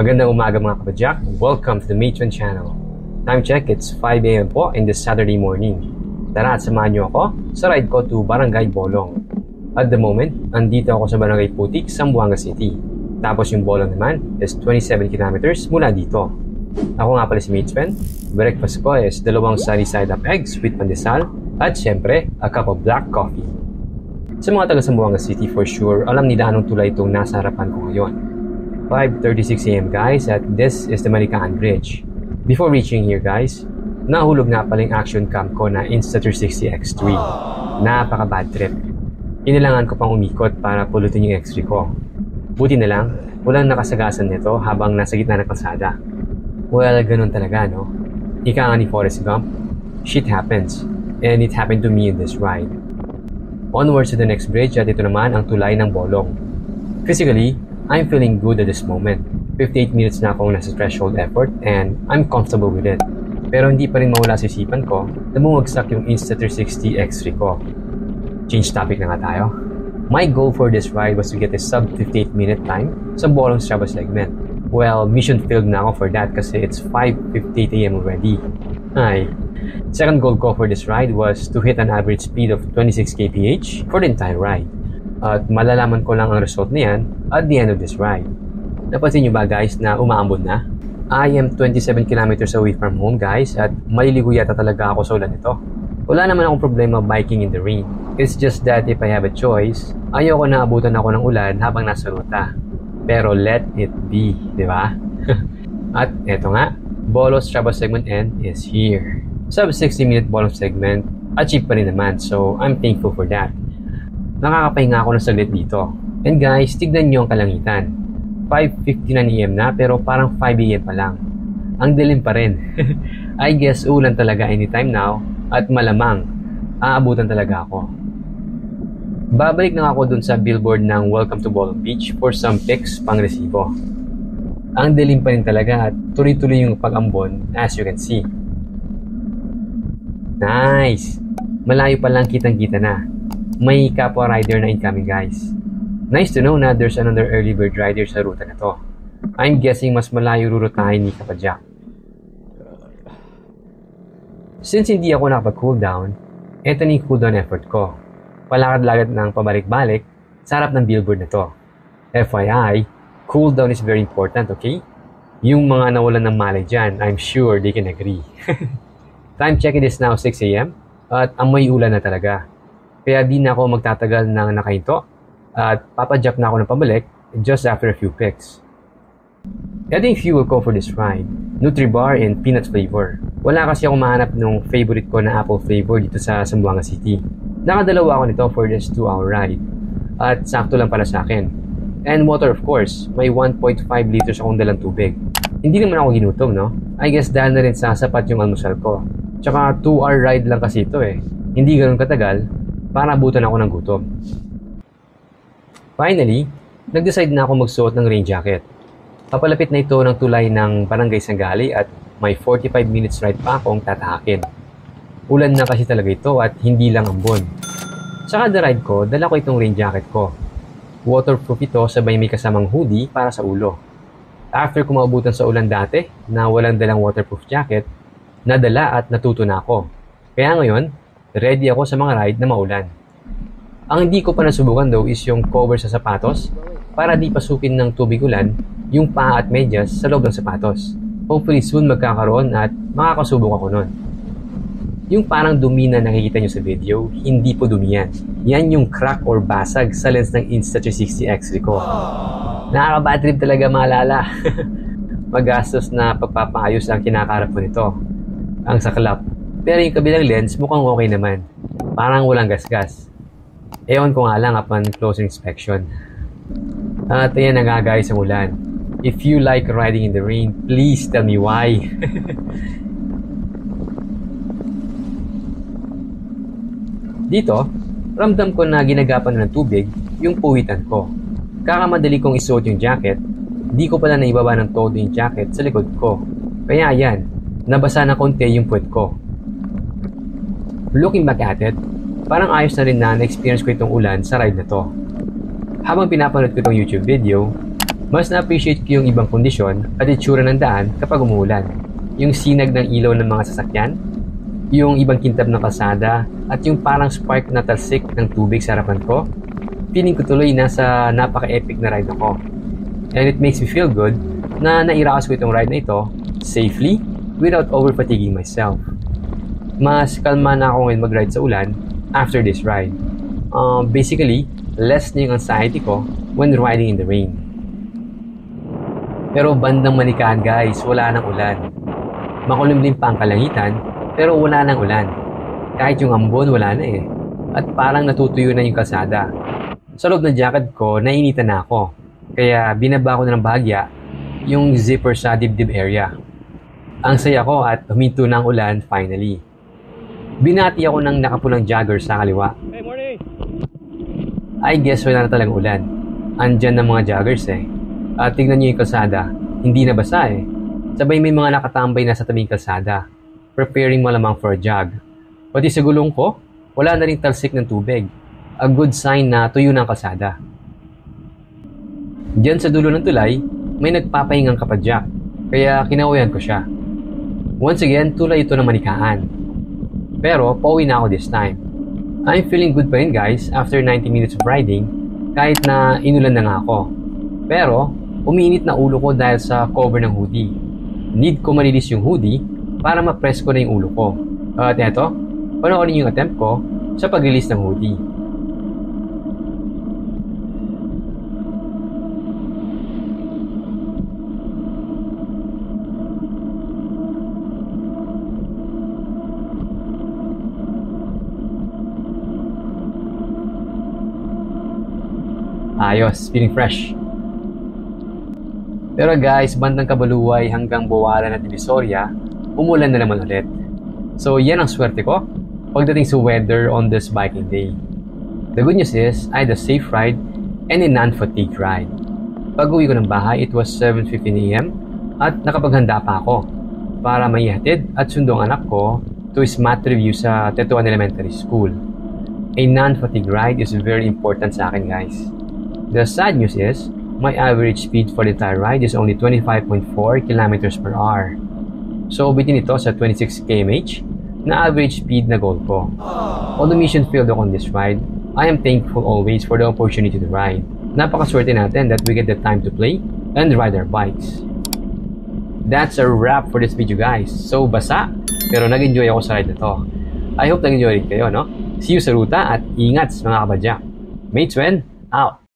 Magandang umaga mga kapadyak. Welcome to the Matron Channel. Time check, it's 5 AM po in this Saturday morning. Tara at samahan niyo ako sa ride ko to Barangay Bolong. At the moment, andito ako sa Barangay Putik, Zamboanga City. Tapos yung Bolong naman is 27 kilometers mula dito. Ako nga pala si Matron. Breakfast ko is 2 sunny side up eggs with pandesal at syempre, a cup of black coffee. Sa mga taga Zamboanga City for sure, alam nila anong tulay itong nasa harapan ko ngayon. 5:36 AM guys at this is the Marikaan Bridge. Before reaching here guys, nahulog na pala yung action cam ko na Insta360 X3. Napaka bad trip. Kailangan ko pang umikot para pulutin yung X3 ko. Buti na lang, walang nakasagasan nito habang nasa gitna ng kalsada. Well, ganun talaga no? Ika nga ni Forrest Gump, shit happens. And it happened to me in this ride. Onwards to the next bridge at ito naman ang tulay ng Bolong. Physically, I'm feeling good at this moment. 58 minutes na akong nasa threshold effort and I'm comfortable with it. Pero hindi pa rin mawala sa isipan ko na bumagsak yung Insta360 X3 ko. Change topic na nga tayo. My goal for this ride was to get a sub 58 minute time sa Bolong Strava segment. Well, mission failed na ako for that kasi it's 5:58 AM already. Hi. Second goal ko for this ride was to hit an average speed of 26 kph for the entire ride. At malalaman ko lang ang result na yan at the end of this ride. Napansin nyo ba guys na umaambon na? I am 27 kilometers away from home guys at maliligo yata talaga ako sa ulan nito. Wala naman akong problema biking in the rain. It's just that if I have a choice, ayoko na abutan ako ng ulan habang nasa ruta. Pero let it be, di ba? At eto nga, Bolong Strava segment end is here. Sub 60-minute Bolong segment, achieve pa rin naman so I'm thankful for that. Nakakapahinga ako ng saglit dito. And guys, tignan nyo ang kalangitan. 5:59 AM na pero parang 5 AM pa lang. Ang dilim pa rin. I guess ulan talaga anytime now at malamang aabutan talaga ako. Babalik na ako dun sa billboard ng Welcome to Bolong Beach for some pics pang resibo. Ang dilim pa rin talaga at tuloy-tuloy yung pag-ambon as you can see. Nice! Malayo pa lang kitang-kita na. May kapwa rider na incoming guys. Nice to know na there's another early bird rider sa ruta na to. I'm guessing mas malayo rurutahin ni Kapadyak. Since hindi ako nakapag-cool down, eto na yung cool down effort ko. Palakad-lakad ng pabalik-balik sa harap ng billboard na to. FYI, cool down is very important, okay? Yung mga nawalan ng malay dyan, I'm sure they can agree. Time check, it is now 6 AM at amoy ulan na talaga. Kaya di na ako magtatagal ng nakahinto at papadyak na ako ng pabalik just after a few pics. Ito yung fuel ko for this ride, Nutribar and peanut flavor. Wala kasi akong mahanap ng favorite ko na apple flavor dito sa Zamboanga City. Nakadalawa ako nito for this 2-hour ride at sakto lang para sa akin. And water of course, may 1.5 liters akong dalang tubig. Hindi naman ako ginutom no? I guess dahil na rin sa sapat yung almusal ko. Tsaka 2-hour ride lang kasi ito eh. Hindi ganun katagal para abutan ako ng gutom. Finally, nag-decide na ako magsuot ng rain jacket. Papalapit na ito ng tulay ng Barangay Sangali at may 45 minutes ride pa akong tatahakin. Ulan na kasi talaga ito at hindi lang ambon. Sa kada ride ko, dala ko itong rain jacket ko. Waterproof ito sabay may kasamang hoodie para sa ulo. After ko maabutan sa ulan dati na walang dalang waterproof jacket, nadala at natuto na ako. Kaya ngayon, ready ako sa mga ride na maulan. Ang hindi ko pa nasubukan daw is yung cover sa sapatos para di pasukin ng tubig ulan yung paa at medyas sa loob ng sapatos. Hopefully soon magkakaroon at makakasubok ako nun. Yung parang dumi na nakikita nyo sa video, hindi po dumi yan. Yan yung crack or basag sa lens ng Insta360 X3 ko. Nakaka-bad trip talaga maalala. Magastos na pagpapaayos ang kinakarap ko nito. Ang saklap. Pero yung kabilang lens mukhang okay naman. Parang walang gasgas. Ewan ko nga lang upon closer inspection. At ayan na nga guys ang ulan. If you like riding in the rain, please tell me why. Dito, ramdam ko na ginagapan na ng tubig yung puwitan ko. Kakamadali kong isuot yung jacket, di ko pala naibaba ng todo yung jacket sa likod ko. Kaya ayan, nabasa na konti yung puwet ko. Looking back at it, parang ayos na rin na na-experience ko itong ulan sa ride na to. Habang pinapanood ko itong YouTube video, Mas na-appreciate ko yung ibang kondisyon at itsura ng daan kapag umuulan. Yung sinag ng ilaw ng mga sasakyan, yung ibang kintab ng kalsada, at yung parang spark na talsik ng tubig sa harapan ko. Feeling ko tuloy nasa napaka-epic na ride ako. And it makes me feel good na nairaos ko itong ride na ito safely without over-fatiguing myself. Mas kalma na ako ngayon mag-ride sa ulan after this ride. Basically, less na yung anxiety ko when riding in the rain. Pero bandang manikaan guys, wala nang ulan. Makulimlim pa ang kalangitan, pero wala nang ulan. Kahit yung ambon, wala na eh. At parang natutuyo na yung kalsada. Sa loob ng jacket ko, nainitan na ako. Kaya binaba ko na ng bahagya yung zipper sa dibdib area. Ang saya ko at huminto na ang ulan finally. Binati ako ng nakapulang jogger sa kaliwa. Hey, morning! I guess wala na talagang ulan. Andyan ng mga joggers eh. At tignan nyo yung kalsada, hindi na basa eh. Sabay may mga nakatambay na sa tabing kalsada, preparing malamang for a jog. Pati sa gulong ko, wala na rin talsik ng tubig. A good sign na tuyo ng kalsada. Diyan sa dulo ng tulay, may nagpapahingang kapadyak, kaya kinawayan ko siya. Once again, tulay ito ng manikaan. Pero pauwi na ako this time. I'm feeling good pa rin guys after 90 minutes of riding, kahit na inulan na nga ako. Pero, umiinit na ulo ko dahil sa cover ng hoodie. Need ko malinis yung hoodie para ma-press ko na yung ulo ko. At eto, panoorin yung attempt ko sa pag-release ng hoodie. Ayos, feeling fresh. Pero guys, bandang Kabaluway hanggang Buwalan at Divisoria, umulan na naman ulit. So yan ang swerte ko pagdating sa weather on this biking day. The good news is, I had a safe ride and a non-fatigued ride. Pag-uwi ko ng bahay, it was 7:15 AM at nakapaghanda pa ako para maihatid at sundo ang anak ko to his math review sa Tetuan Elementary School. A non-fatigue ride is very important sa akin guys. The sad news is, my average speed for the entire ride is only 25.4 kilometers per hour. So, bitin ito sa 26 km/h na average speed na goal ko. Although mission failed ako on this ride, I am thankful always for the opportunity to ride. Napakaswerte natin that we get the time to play and ride our bikes. That's a wrap for this video guys. So, basa, pero nag-enjoy ako sa ride na to. I hope nag-enjoy rin kayo, no? See you sa ruta at ingat mga kabadyak. Mate's Wen, out!